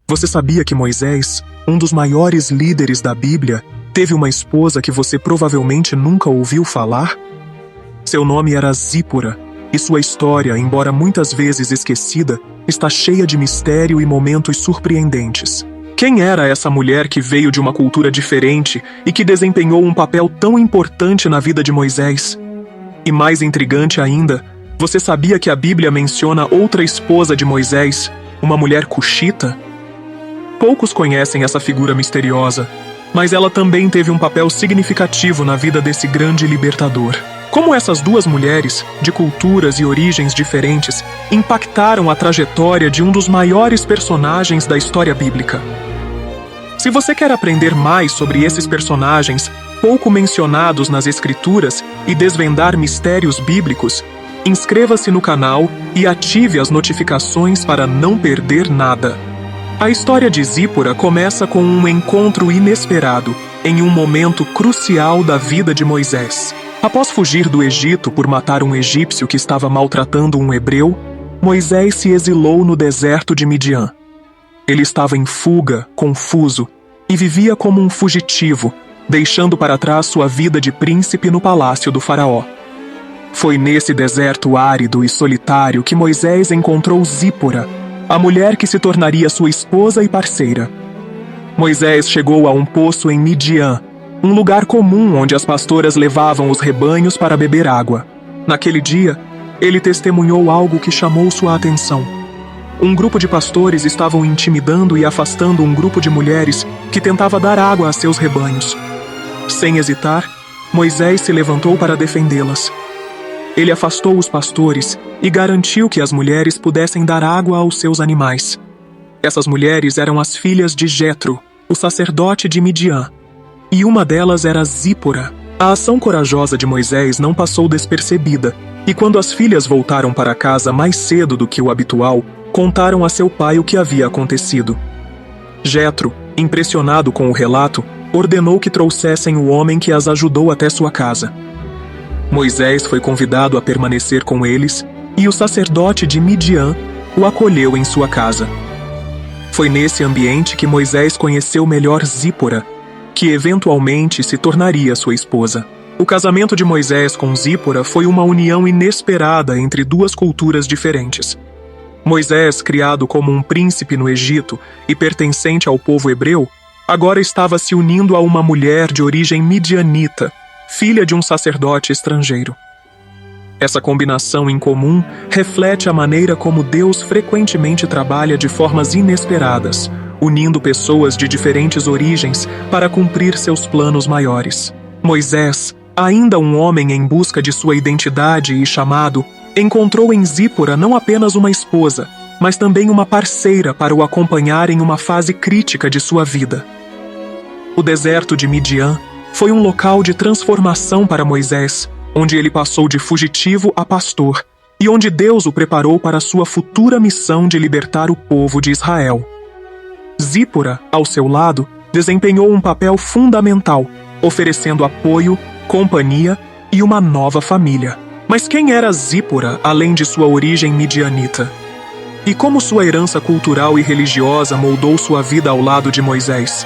Você sabia que Moisés, um dos maiores líderes da Bíblia, teve uma esposa que você provavelmente nunca ouviu falar? Seu nome era Zípora, e sua história, embora muitas vezes esquecida, está cheia de mistério e momentos surpreendentes. Quem era essa mulher que veio de uma cultura diferente e que desempenhou um papel tão importante na vida de Moisés? E mais intrigante ainda, você sabia que a Bíblia menciona outra esposa de Moisés, uma mulher cuxita? Poucos conhecem essa figura misteriosa, mas ela também teve um papel significativo na vida desse grande libertador. Como essas duas mulheres, de culturas e origens diferentes, impactaram a trajetória de um dos maiores personagens da história bíblica. Se você quer aprender mais sobre esses personagens, pouco mencionados nas Escrituras, e desvendar mistérios bíblicos, inscreva-se no canal e ative as notificações para não perder nada. A história de Zípora começa com um encontro inesperado, em um momento crucial da vida de Moisés. Após fugir do Egito por matar um egípcio que estava maltratando um hebreu, Moisés se exilou no deserto de Midian. Ele estava em fuga, confuso, e vivia como um fugitivo, deixando para trás sua vida de príncipe no palácio do faraó. Foi nesse deserto árido e solitário que Moisés encontrou Zípora, a mulher que se tornaria sua esposa e parceira. Moisés chegou a um poço em Midian, um lugar comum onde as pastoras levavam os rebanhos para beber água. Naquele dia, ele testemunhou algo que chamou sua atenção. Um grupo de pastores estavam intimidando e afastando um grupo de mulheres que tentava dar água a seus rebanhos. Sem hesitar, Moisés se levantou para defendê-las. Ele afastou os pastores e garantiu que as mulheres pudessem dar água aos seus animais. Essas mulheres eram as filhas de Jetro, o sacerdote de Midian, e uma delas era Zípora. A ação corajosa de Moisés não passou despercebida, e quando as filhas voltaram para casa mais cedo do que o habitual, contaram a seu pai o que havia acontecido. Jetro, impressionado com o relato, ordenou que trouxessem o homem que as ajudou até sua casa. Moisés foi convidado a permanecer com eles, e o sacerdote de Midian o acolheu em sua casa. Foi nesse ambiente que Moisés conheceu melhor Zípora, que eventualmente se tornaria sua esposa. O casamento de Moisés com Zípora foi uma união inesperada entre duas culturas diferentes. Moisés, criado como um príncipe no Egito e pertencente ao povo hebreu, agora estava se unindo a uma mulher de origem midianita, filha de um sacerdote estrangeiro. Essa combinação incomum reflete a maneira como Deus frequentemente trabalha de formas inesperadas, unindo pessoas de diferentes origens para cumprir seus planos maiores. Moisés, ainda um homem em busca de sua identidade e chamado, encontrou em Zípora não apenas uma esposa, mas também uma parceira para o acompanhar em uma fase crítica de sua vida. O deserto de Midian foi um local de transformação para Moisés, onde ele passou de fugitivo a pastor, e onde Deus o preparou para sua futura missão de libertar o povo de Israel. Zípora, ao seu lado, desempenhou um papel fundamental, oferecendo apoio, companhia e uma nova família. Mas quem era Zípora, além de sua origem midianita? E como sua herança cultural e religiosa moldou sua vida ao lado de Moisés?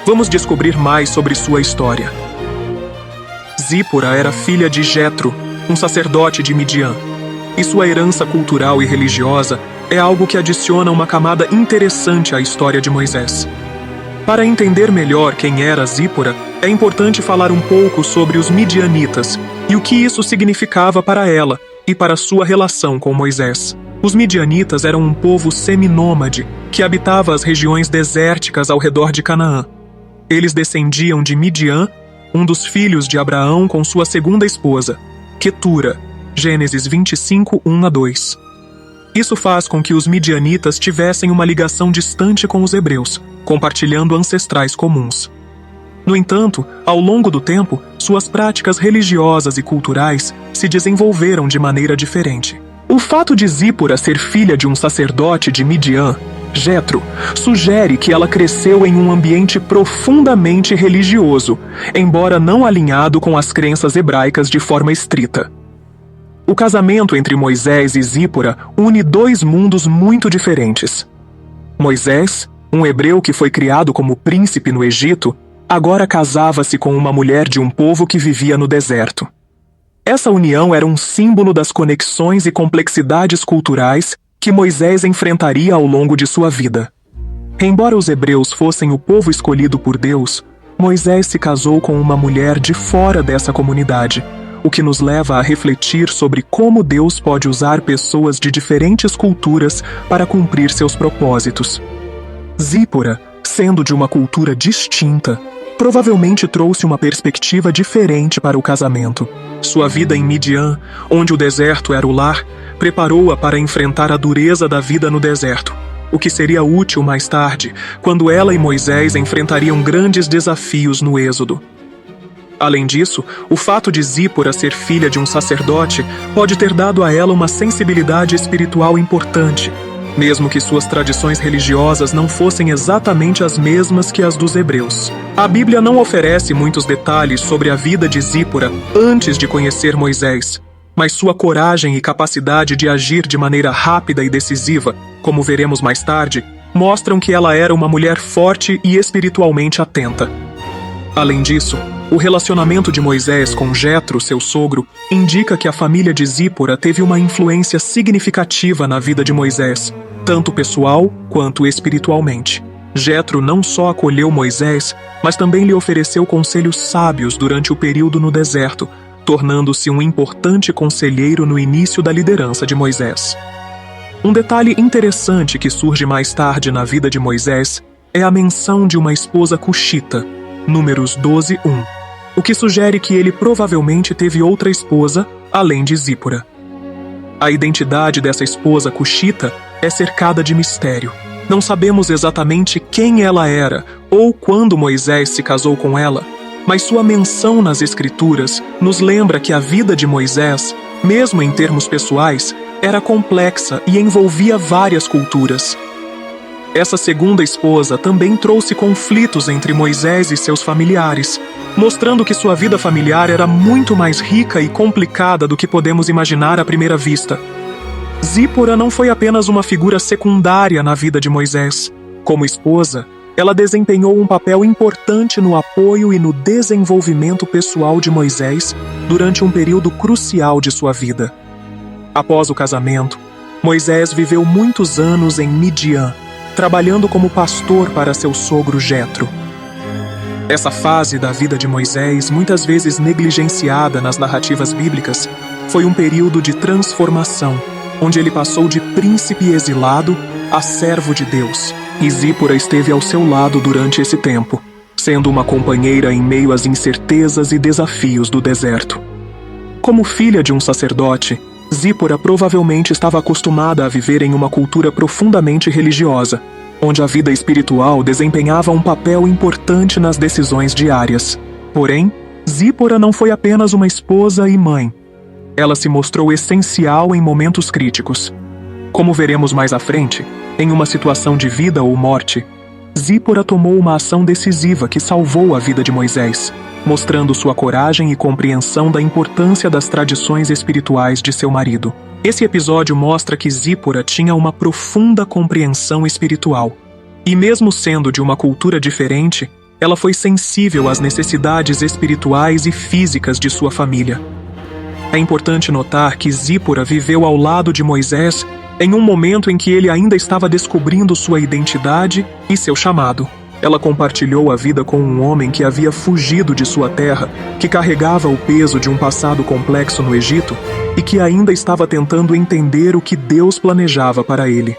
Vamos descobrir mais sobre sua história. Zípora era filha de Jetro, um sacerdote de Midian, e sua herança cultural e religiosa é algo que adiciona uma camada interessante à história de Moisés. Para entender melhor quem era Zípora, é importante falar um pouco sobre os midianitas e o que isso significava para ela e para sua relação com Moisés. Os midianitas eram um povo seminômade que habitava as regiões desérticas ao redor de Canaã. Eles descendiam de Midian, um dos filhos de Abraão com sua segunda esposa, Quetura, Gênesis 25, 1-2. Isso faz com que os midianitas tivessem uma ligação distante com os hebreus, compartilhando ancestrais comuns. No entanto, ao longo do tempo, suas práticas religiosas e culturais se desenvolveram de maneira diferente. O fato de Zípora ser filha de um sacerdote de Midian, Jetro, sugere que ela cresceu em um ambiente profundamente religioso, embora não alinhado com as crenças hebraicas de forma estrita. O casamento entre Moisés e Zípora une dois mundos muito diferentes. Moisés, um hebreu que foi criado como príncipe no Egito, agora casava-se com uma mulher de um povo que vivia no deserto. Essa união era um símbolo das conexões e complexidades culturais que Moisés enfrentaria ao longo de sua vida. Embora os hebreus fossem o povo escolhido por Deus, Moisés se casou com uma mulher de fora dessa comunidade, o que nos leva a refletir sobre como Deus pode usar pessoas de diferentes culturas para cumprir seus propósitos. Zípora, sendo de uma cultura distinta, provavelmente trouxe uma perspectiva diferente para o casamento. Sua vida em Midian, onde o deserto era o lar, preparou-a para enfrentar a dureza da vida no deserto, o que seria útil mais tarde, quando ela e Moisés enfrentariam grandes desafios no Êxodo. Além disso, o fato de Zípora ser filha de um sacerdote pode ter dado a ela uma sensibilidade espiritual importante, mesmo que suas tradições religiosas não fossem exatamente as mesmas que as dos hebreus. A Bíblia não oferece muitos detalhes sobre a vida de Zípora antes de conhecer Moisés, mas sua coragem e capacidade de agir de maneira rápida e decisiva, como veremos mais tarde, mostram que ela era uma mulher forte e espiritualmente atenta. Além disso, o relacionamento de Moisés com Jetro, seu sogro, indica que a família de Zípora teve uma influência significativa na vida de Moisés, tanto pessoal quanto espiritualmente. Jetro não só acolheu Moisés, mas também lhe ofereceu conselhos sábios durante o período no deserto, tornando-se um importante conselheiro no início da liderança de Moisés. Um detalhe interessante que surge mais tarde na vida de Moisés é a menção de uma esposa cuxita, Números 12:1, o que sugere que ele provavelmente teve outra esposa, além de Zípora. A identidade dessa esposa cuxita é cercada de mistério. Não sabemos exatamente quem ela era ou quando Moisés se casou com ela, mas sua menção nas Escrituras nos lembra que a vida de Moisés, mesmo em termos pessoais, era complexa e envolvia várias culturas. Essa segunda esposa também trouxe conflitos entre Moisés e seus familiares, mostrando que sua vida familiar era muito mais rica e complicada do que podemos imaginar à primeira vista. Zípora não foi apenas uma figura secundária na vida de Moisés. Como esposa, ela desempenhou um papel importante no apoio e no desenvolvimento pessoal de Moisés durante um período crucial de sua vida. Após o casamento, Moisés viveu muitos anos em Midian, trabalhando como pastor para seu sogro Jetro. Essa fase da vida de Moisés, muitas vezes negligenciada nas narrativas bíblicas, foi um período de transformação, onde ele passou de príncipe exilado a servo de Deus, e Zípora esteve ao seu lado durante esse tempo, sendo uma companheira em meio às incertezas e desafios do deserto. Como filha de um sacerdote, Zípora provavelmente estava acostumada a viver em uma cultura profundamente religiosa, onde a vida espiritual desempenhava um papel importante nas decisões diárias. Porém, Zípora não foi apenas uma esposa e mãe. Ela se mostrou essencial em momentos críticos. Como veremos mais à frente, em uma situação de vida ou morte, Zípora tomou uma ação decisiva que salvou a vida de Moisés, mostrando sua coragem e compreensão da importância das tradições espirituais de seu marido. Esse episódio mostra que Zípora tinha uma profunda compreensão espiritual. E mesmo sendo de uma cultura diferente, ela foi sensível às necessidades espirituais e físicas de sua família. É importante notar que Zípora viveu ao lado de Moisés em um momento em que ele ainda estava descobrindo sua identidade e seu chamado. Ela compartilhou a vida com um homem que havia fugido de sua terra, que carregava o peso de um passado complexo no Egito e que ainda estava tentando entender o que Deus planejava para ele.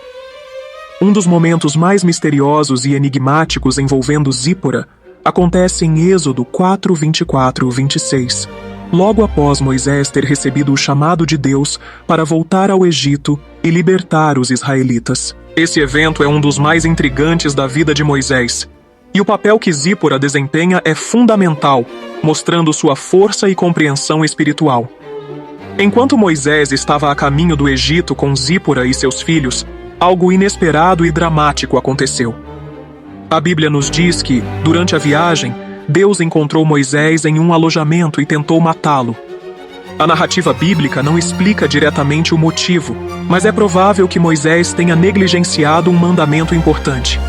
Um dos momentos mais misteriosos e enigmáticos envolvendo Zípora acontece em Êxodo 4:24-26, logo após Moisés ter recebido o chamado de Deus para voltar ao Egito e libertar os israelitas. Esse evento é um dos mais intrigantes da vida de Moisés, e o papel que Zípora desempenha é fundamental, mostrando sua força e compreensão espiritual. Enquanto Moisés estava a caminho do Egito com Zípora e seus filhos, algo inesperado e dramático aconteceu. A Bíblia nos diz que, durante a viagem, Deus encontrou Moisés em um alojamento e tentou matá-lo. A narrativa bíblica não explica diretamente o motivo, mas é provável que Moisés tenha negligenciado um mandamento importante: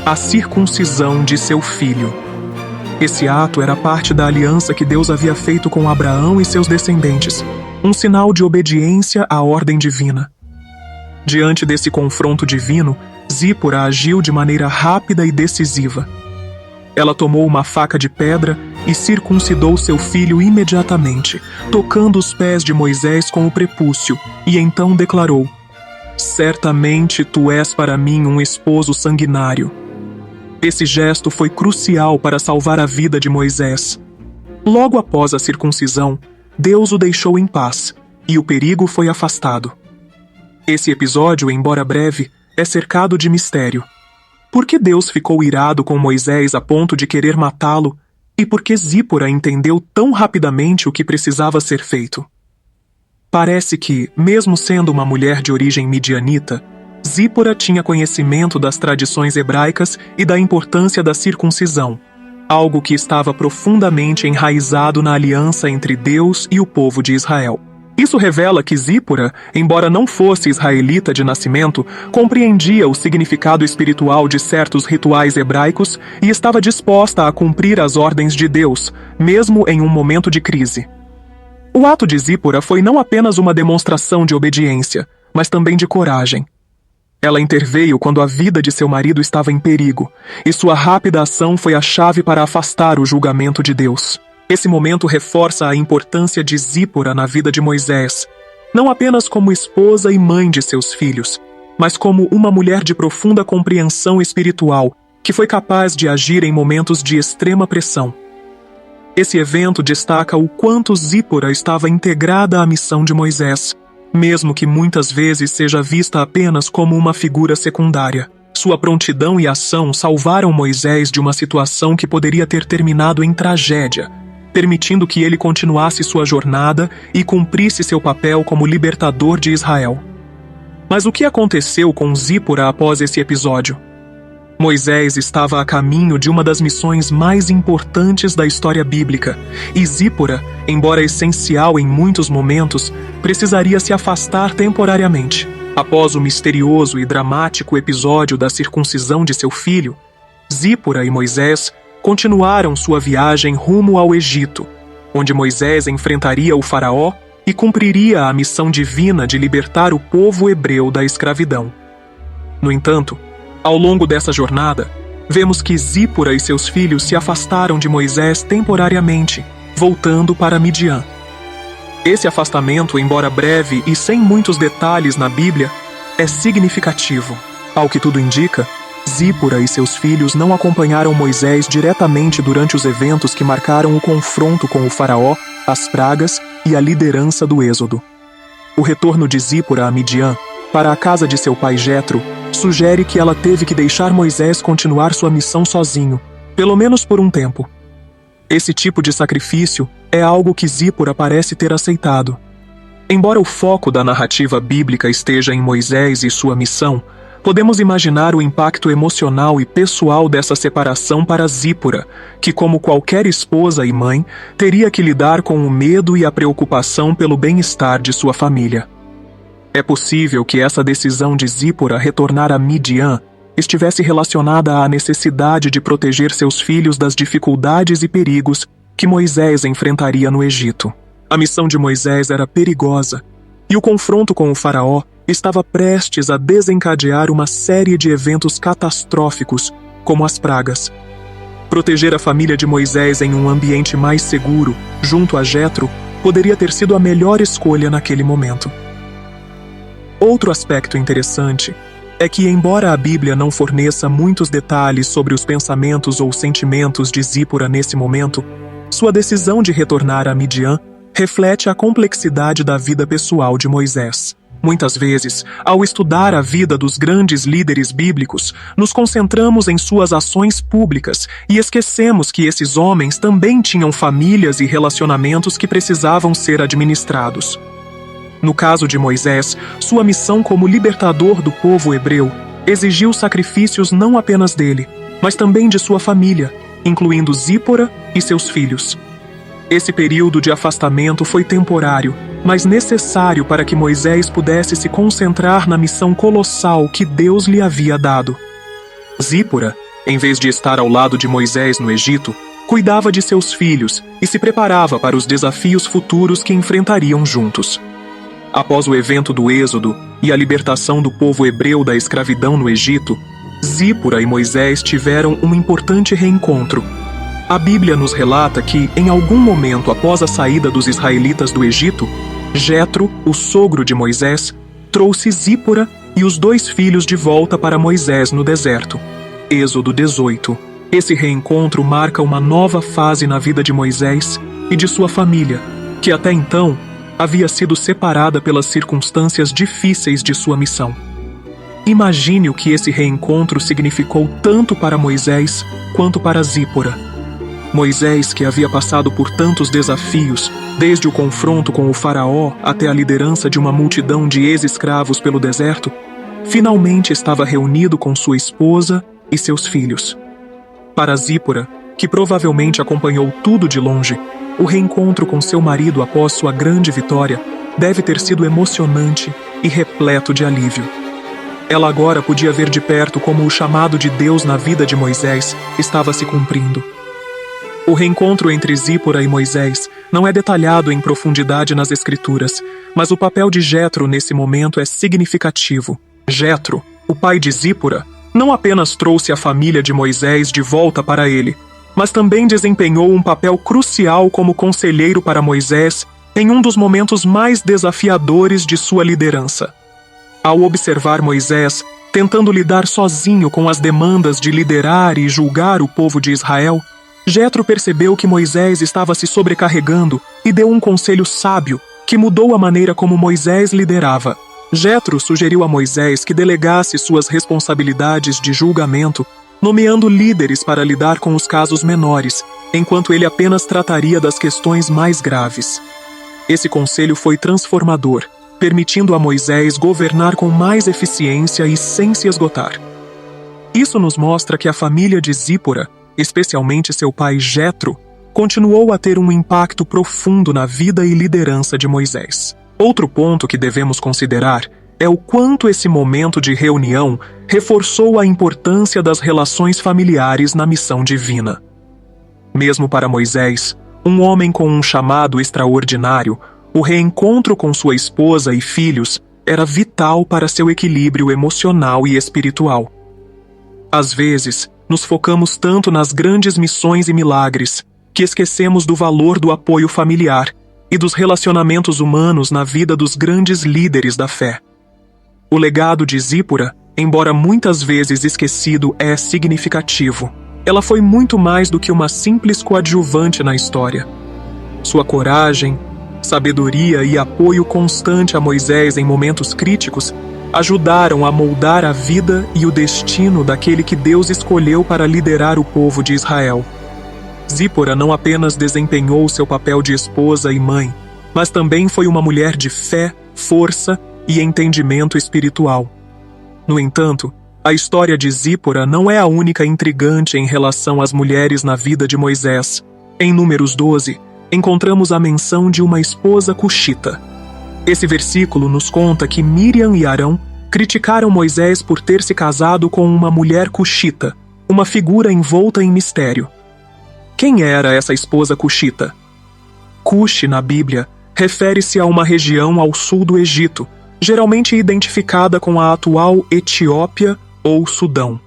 a circuncisão de seu filho. Esse ato era parte da aliança que Deus havia feito com Abraão e seus descendentes, um sinal de obediência à ordem divina. Diante desse confronto divino, Zípora agiu de maneira rápida e decisiva. Ela tomou uma faca de pedra e circuncidou seu filho imediatamente, tocando os pés de Moisés com o prepúcio, e então declarou: "Certamente tu és para mim um esposo sanguinário." Esse gesto foi crucial para salvar a vida de Moisés. Logo após a circuncisão, Deus o deixou em paz, e o perigo foi afastado. Esse episódio, embora breve, é cercado de mistério. Por que Deus ficou irado com Moisés a ponto de querer matá-lo? E por que Zípora entendeu tão rapidamente o que precisava ser feito? Parece que, mesmo sendo uma mulher de origem midianita, Zípora tinha conhecimento das tradições hebraicas e da importância da circuncisão, algo que estava profundamente enraizado na aliança entre Deus e o povo de Israel. Isso revela que Zípora, embora não fosse israelita de nascimento, compreendia o significado espiritual de certos rituais hebraicos e estava disposta a cumprir as ordens de Deus, mesmo em um momento de crise. O ato de Zípora foi não apenas uma demonstração de obediência, mas também de coragem. Ela interveio quando a vida de seu marido estava em perigo, e sua rápida ação foi a chave para afastar o julgamento de Deus. Esse momento reforça a importância de Zípora na vida de Moisés, não apenas como esposa e mãe de seus filhos, mas como uma mulher de profunda compreensão espiritual, que foi capaz de agir em momentos de extrema pressão. Esse evento destaca o quanto Zípora estava integrada à missão de Moisés, mesmo que muitas vezes seja vista apenas como uma figura secundária. Sua prontidão e ação salvaram Moisés de uma situação que poderia ter terminado em tragédia, permitindo que ele continuasse sua jornada e cumprisse seu papel como libertador de Israel. Mas o que aconteceu com Zípora após esse episódio? Moisés estava a caminho de uma das missões mais importantes da história bíblica, e Zípora, embora essencial em muitos momentos, precisaria se afastar temporariamente. Após o misterioso e dramático episódio da circuncisão de seu filho, Zípora e Moisés continuaram sua viagem rumo ao Egito, onde Moisés enfrentaria o faraó e cumpriria a missão divina de libertar o povo hebreu da escravidão. No entanto, ao longo dessa jornada, vemos que Zípora e seus filhos se afastaram de Moisés temporariamente, voltando para Midian. Esse afastamento, embora breve e sem muitos detalhes na Bíblia, é significativo. Ao que tudo indica, Zípora e seus filhos não acompanharam Moisés diretamente durante os eventos que marcaram o confronto com o faraó, as pragas e a liderança do Êxodo. O retorno de Zípora a Midian, para a casa de seu pai Jetro, sugere que ela teve que deixar Moisés continuar sua missão sozinho, pelo menos por um tempo. Esse tipo de sacrifício é algo que Zípora parece ter aceitado. Embora o foco da narrativa bíblica esteja em Moisés e sua missão, podemos imaginar o impacto emocional e pessoal dessa separação para Zípora, que, como qualquer esposa e mãe, teria que lidar com o medo e a preocupação pelo bem-estar de sua família. É possível que essa decisão de Zípora retornar a Midian estivesse relacionada à necessidade de proteger seus filhos das dificuldades e perigos que Moisés enfrentaria no Egito. A missão de Moisés era perigosa, e o confronto com o faraó estava prestes a desencadear uma série de eventos catastróficos, como as pragas. Proteger a família de Moisés em um ambiente mais seguro, junto a Jetro, poderia ter sido a melhor escolha naquele momento. Outro aspecto interessante é que, embora a Bíblia não forneça muitos detalhes sobre os pensamentos ou sentimentos de Zípora nesse momento, sua decisão de retornar a Midian reflete a complexidade da vida pessoal de Moisés. Muitas vezes, ao estudar a vida dos grandes líderes bíblicos, nos concentramos em suas ações públicas e esquecemos que esses homens também tinham famílias e relacionamentos que precisavam ser administrados. No caso de Moisés, sua missão como libertador do povo hebreu exigiu sacrifícios não apenas dele, mas também de sua família, incluindo Zípora e seus filhos. Esse período de afastamento foi temporário, mas necessário para que Moisés pudesse se concentrar na missão colossal que Deus lhe havia dado. Zípora, em vez de estar ao lado de Moisés no Egito, cuidava de seus filhos e se preparava para os desafios futuros que enfrentariam juntos. Após o evento do Êxodo e a libertação do povo hebreu da escravidão no Egito, Zípora e Moisés tiveram um importante reencontro. A Bíblia nos relata que, em algum momento após a saída dos israelitas do Egito, Jetro, o sogro de Moisés, trouxe Zípora e os 2 filhos de volta para Moisés no deserto. Êxodo 18. Esse reencontro marca uma nova fase na vida de Moisés e de sua família, que até então havia sido separada pelas circunstâncias difíceis de sua missão. Imagine o que esse reencontro significou tanto para Moisés quanto para Zípora. Moisés, que havia passado por tantos desafios, desde o confronto com o faraó até a liderança de uma multidão de ex-escravos pelo deserto, finalmente estava reunido com sua esposa e seus filhos. Para Zípora, que provavelmente acompanhou tudo de longe, o reencontro com seu marido após sua grande vitória deve ter sido emocionante e repleto de alívio. Ela agora podia ver de perto como o chamado de Deus na vida de Moisés estava se cumprindo. O reencontro entre Zípora e Moisés não é detalhado em profundidade nas Escrituras, mas o papel de Jetro nesse momento é significativo. Jetro, o pai de Zípora, não apenas trouxe a família de Moisés de volta para ele, mas também desempenhou um papel crucial como conselheiro para Moisés em um dos momentos mais desafiadores de sua liderança. Ao observar Moisés tentando lidar sozinho com as demandas de liderar e julgar o povo de Israel, Jetro percebeu que Moisés estava se sobrecarregando e deu um conselho sábio que mudou a maneira como Moisés liderava. Jetro sugeriu a Moisés que delegasse suas responsabilidades de julgamento, nomeando líderes para lidar com os casos menores, enquanto ele apenas trataria das questões mais graves. Esse conselho foi transformador, permitindo a Moisés governar com mais eficiência e sem se esgotar. Isso nos mostra que a família de Zípora, especialmente seu pai Jetro, continuou a ter um impacto profundo na vida e liderança de Moisés. Outro ponto que devemos considerar é o quanto esse momento de reunião reforçou a importância das relações familiares na missão divina. Mesmo para Moisés, um homem com um chamado extraordinário, o reencontro com sua esposa e filhos era vital para seu equilíbrio emocional e espiritual. Às vezes, nos focamos tanto nas grandes missões e milagres que esquecemos do valor do apoio familiar e dos relacionamentos humanos na vida dos grandes líderes da fé. O legado de Zípora, embora muitas vezes esquecido, é significativo. Ela foi muito mais do que uma simples coadjuvante na história. Sua coragem, sabedoria e apoio constante a Moisés em momentos críticos ajudaram a moldar a vida e o destino daquele que Deus escolheu para liderar o povo de Israel. Zípora não apenas desempenhou seu papel de esposa e mãe, mas também foi uma mulher de fé, força e entendimento espiritual. No entanto, a história de Zípora não é a única intrigante em relação às mulheres na vida de Moisés. Em Números 12, encontramos a menção de uma esposa cuxita. Esse versículo nos conta que Miriam e Arão criticaram Moisés por ter se casado com uma mulher cuxita, uma figura envolta em mistério. Quem era essa esposa cuxita? Cuxi, na Bíblia, refere-se a uma região ao sul do Egito, geralmente identificada com a atual Etiópia ou Sudão.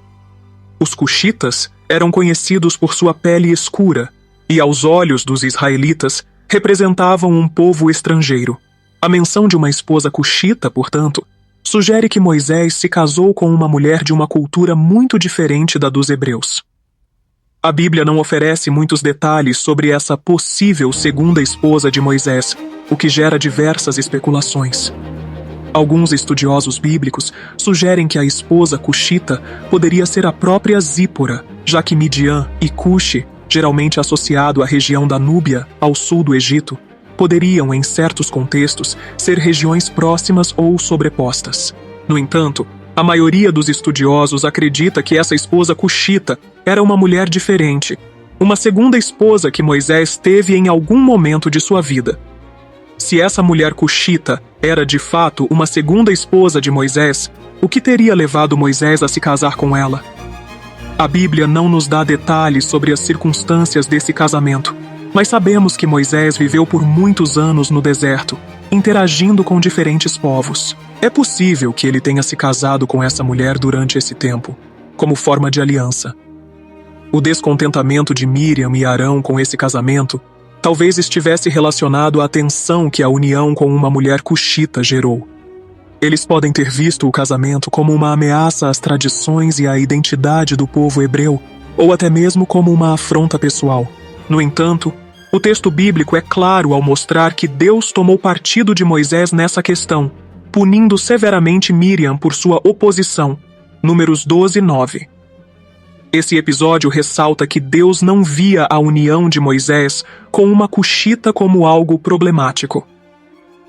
Os cuxitas eram conhecidos por sua pele escura e, aos olhos dos israelitas, representavam um povo estrangeiro. A menção de uma esposa cuxita, portanto, sugere que Moisés se casou com uma mulher de uma cultura muito diferente da dos hebreus. A Bíblia não oferece muitos detalhes sobre essa possível segunda esposa de Moisés, o que gera diversas especulações. Alguns estudiosos bíblicos sugerem que a esposa cuxita poderia ser a própria Zípora, já que Midian e Cuxi, geralmente associado à região da Núbia, ao sul do Egito, poderiam, em certos contextos, ser regiões próximas ou sobrepostas. No entanto, a maioria dos estudiosos acredita que essa esposa cuxita era uma mulher diferente, uma segunda esposa que Moisés teve em algum momento de sua vida. Se essa mulher cuxita era de fato uma segunda esposa de Moisés, o que teria levado Moisés a se casar com ela? A Bíblia não nos dá detalhes sobre as circunstâncias desse casamento, mas sabemos que Moisés viveu por muitos anos no deserto, interagindo com diferentes povos. É possível que ele tenha se casado com essa mulher durante esse tempo, como forma de aliança. O descontentamento de Miriam e Arão com esse casamento talvez estivesse relacionado à tensão que a união com uma mulher cuxita gerou. Eles podem ter visto o casamento como uma ameaça às tradições e à identidade do povo hebreu, ou até mesmo como uma afronta pessoal. No entanto, o texto bíblico é claro ao mostrar que Deus tomou partido de Moisés nessa questão, punindo severamente Miriam por sua oposição. Números 12, 9. Esse episódio ressalta que Deus não via a união de Moisés com uma cuxita como algo problemático.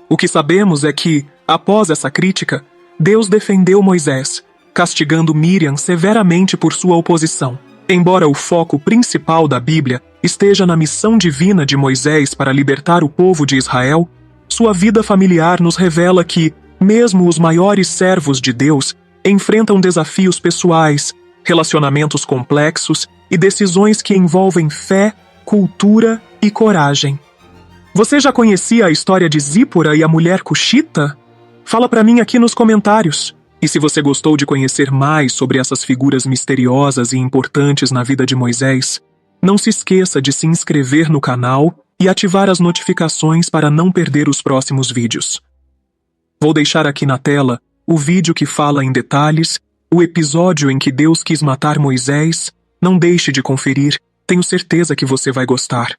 O que sabemos é que, após essa crítica, Deus defendeu Moisés, castigando Miriam severamente por sua oposição. Embora o foco principal da Bíblia esteja na missão divina de Moisés para libertar o povo de Israel, sua vida familiar nos revela que, mesmo os maiores servos de Deus enfrentam desafios pessoais, relacionamentos complexos e decisões que envolvem fé, cultura e coragem. Você já conhecia a história de Zípora e a mulher cuxita? Fala pra mim aqui nos comentários. E se você gostou de conhecer mais sobre essas figuras misteriosas e importantes na vida de Moisés, não se esqueça de se inscrever no canal e ativar as notificações para não perder os próximos vídeos. Vou deixar aqui na tela o vídeo que fala em detalhes o episódio em que Deus quis matar Moisés. Não deixe de conferir, tenho certeza que você vai gostar.